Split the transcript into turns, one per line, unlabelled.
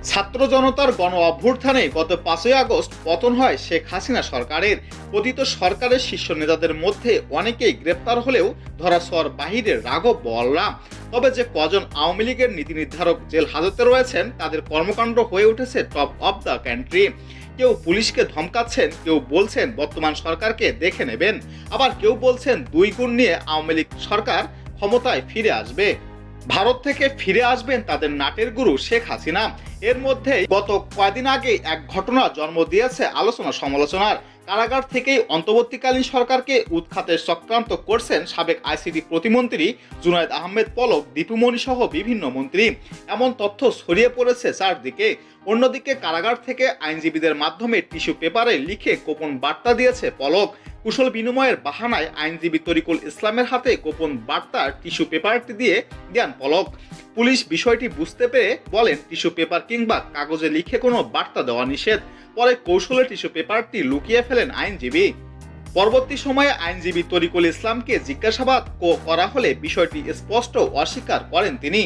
ছাত্র জনতার গণ অভ্যুত্থানে গত 5ই আগস্ট পতন হয় শেখ হাসিনা সরকারের। পতিত সরকারের শীর্ষ নেতাদের মধ্যে অনেকেই গ্রেপ্তার হলেও ধরাছোঁয়ার বাহিরে রাঘব বোয়ালরা। তবে যে কজন আওয়ামী লীগের নীতি নির্ধারক জেল হাজতে রয়েছেন তাদের কর্মকাণ্ড হয়ে উঠেছে টপ অব দ্য কান্ট্রি। কেউ পুলিশকে ধমকাচ্ছেন, কেউ বলছেন বর্তমান সরকারকে দেখে নেবেন, আবার কেউ বলছেন 2 গুণ নিয়ে আওয়ামী লীগ সরকার ক্ষমতায় ফিরে আসবে। ভারত থেকে ফিরে আসবেন তাদের নাটের গুরু শেখ হাসিনা। এর মধ্যে গত কয়েকদিন আগে এক ঘটনা জন্ম দিয়েছে আলোচনা সমালোচনার। কারাগার থেকেই অন্তর্বর্তীকালীন সরকারকে উৎখাতে চক্রান্ত করছেন সাবেক আইসিটি প্রতিমন্ত্রী জুনায়েদ আহমেদ পলক, দীপুমণি সহ বিভিন্ন মন্ত্রী। এমন তথ্য ছড়িয়ে পড়েছে চারদিকে। অন্যদিকে কারাগার থেকে আইনজীবীদের মাধ্যমে টিস্যু পেপারে লিখে গোপন বার্তা দিয়েছে পলক। কুশল বিনিময়ের বাহানায় আইনজীবী তরিকুল ইসলামের হাতে গোপন বার্তার টিস্যু পেপারটি দিয়ে দেন পলক। পুলিশ বিষয়টি বুঝতে পেরে বলেন টিস্যু পেপার কিংবা কাগজে লিখে কোনো বার্তা দেওয়া নিষেধ। পরে কৌশলে টিস্যু পেপারটি লুকিয়ে ফেলেন আইনজীবী। পরবর্তী সময়ে আইনজীবী তরিকুল ইসলামকে জিজ্ঞাসাবাদ করা হলে বিষয়টি স্পষ্ট অস্বীকার করেন তিনি।